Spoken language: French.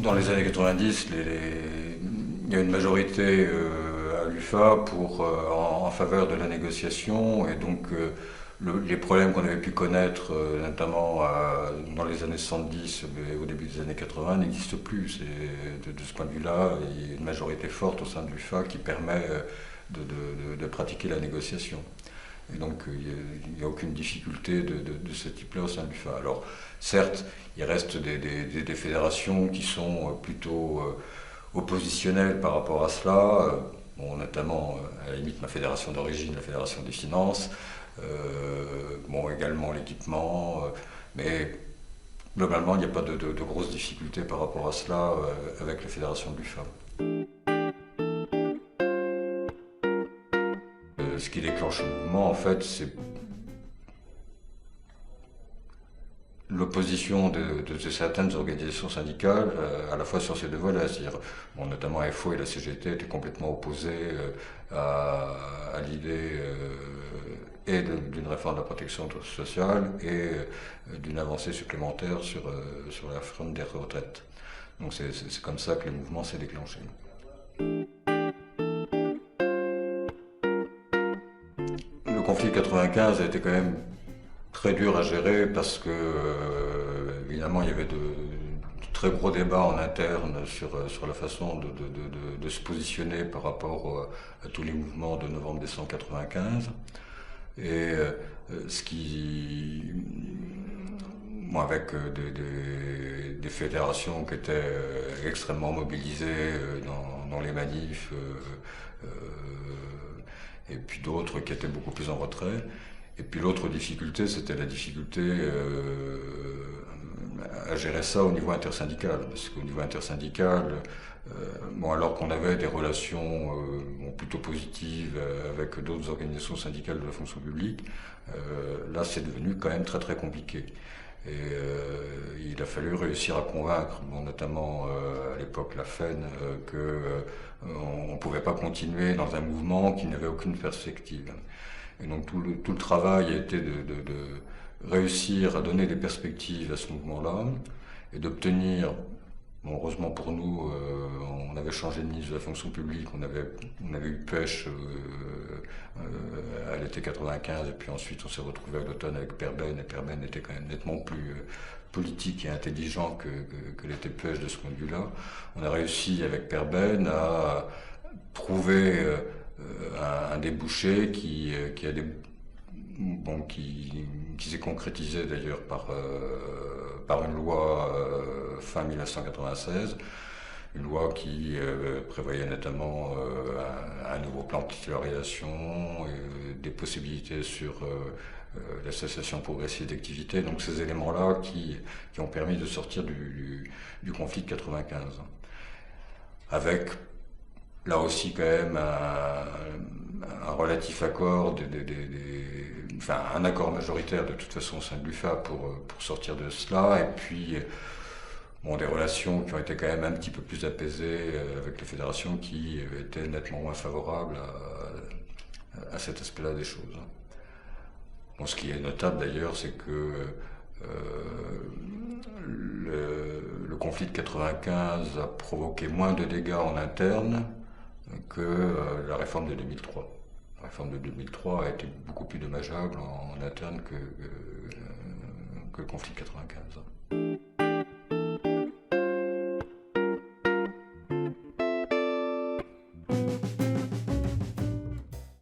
Dans les années 90, il y a une majorité à l'UFA en faveur de la négociation, et donc les problèmes qu'on avait pu connaître, notamment dans les années 70 et au début des années 80, n'existent plus. De ce point de vue-là, il y a une majorité forte au sein de l'UFA qui permet de pratiquer la négociation. Et donc il n'y a aucune difficulté de ce type-là au sein de l'UFA. Alors certes, il reste des fédérations qui sont plutôt oppositionnelles par rapport à cela, bon, notamment à la limite ma fédération d'origine, la fédération des finances, bon, également l'équipement, mais globalement il n'y a pas de grosses difficultés par rapport à cela avec la fédération de l'UFA. Ce qui déclenche le mouvement, en fait, c'est l'opposition de certaines organisations syndicales, à la fois sur ces deux volets, c'est-à-dire, bon, notamment FO et la CGT étaient complètement opposés à l'idée et d'une réforme de la protection sociale et d'une avancée supplémentaire sur la réforme des retraites. Donc c'est comme ça que le mouvement s'est déclenché. Le conflit de 95 a été quand même très dur à gérer parce que, évidemment, il y avait de très gros débats en interne sur la façon de se positionner par rapport à tous les mouvements de novembre-décembre 95. Et ce qui, bon, avec des fédérations qui étaient extrêmement mobilisées dans les manifs, et puis d'autres qui étaient beaucoup plus en retrait. Et puis l'autre difficulté, c'était la difficulté à gérer ça au niveau intersyndical. Parce qu'au niveau intersyndical, bon, alors qu'on avait des relations bon, plutôt positives avec d'autres organisations syndicales de la fonction publique, là c'est devenu quand même très très compliqué. Et il a fallu réussir à convaincre, bon, notamment à l'époque la FEN, qu'on ne pouvait pas continuer dans un mouvement qui n'avait aucune perspective. Et donc tout le travail a été de réussir à donner des perspectives à ce mouvement-là et d'obtenir, bon, heureusement pour nous, on avait changé de ministre de la fonction publique, on avait eu Pêche à l'été 95 et puis ensuite on s'est retrouvé à l'automne avec Perben, et Perben était quand même nettement plus politique et intelligent que l'était Pêche de ce point de vue-là. On a réussi avec Perben à trouver un débouché qui s'est concrétisé d'ailleurs par une loi fin 1996, une loi qui prévoyait notamment un nouveau plan de titularisation, des possibilités sur l'association progressive d'activité, donc ces éléments-là qui ont permis de sortir du conflit de 95. Avec là aussi quand même un relatif accord, enfin un accord majoritaire de toute façon au sein de l'UFA pour sortir de cela, et puis bon, des relations qui ont été quand même un petit peu plus apaisées avec les fédérations qui étaient nettement moins favorables à cet aspect-là des choses. Bon, ce qui est notable d'ailleurs, c'est que le conflit de 95 a provoqué moins de dégâts en interne que la réforme de 2003. La réforme de 2003 a été beaucoup plus dommageable en interne que le conflit de 95.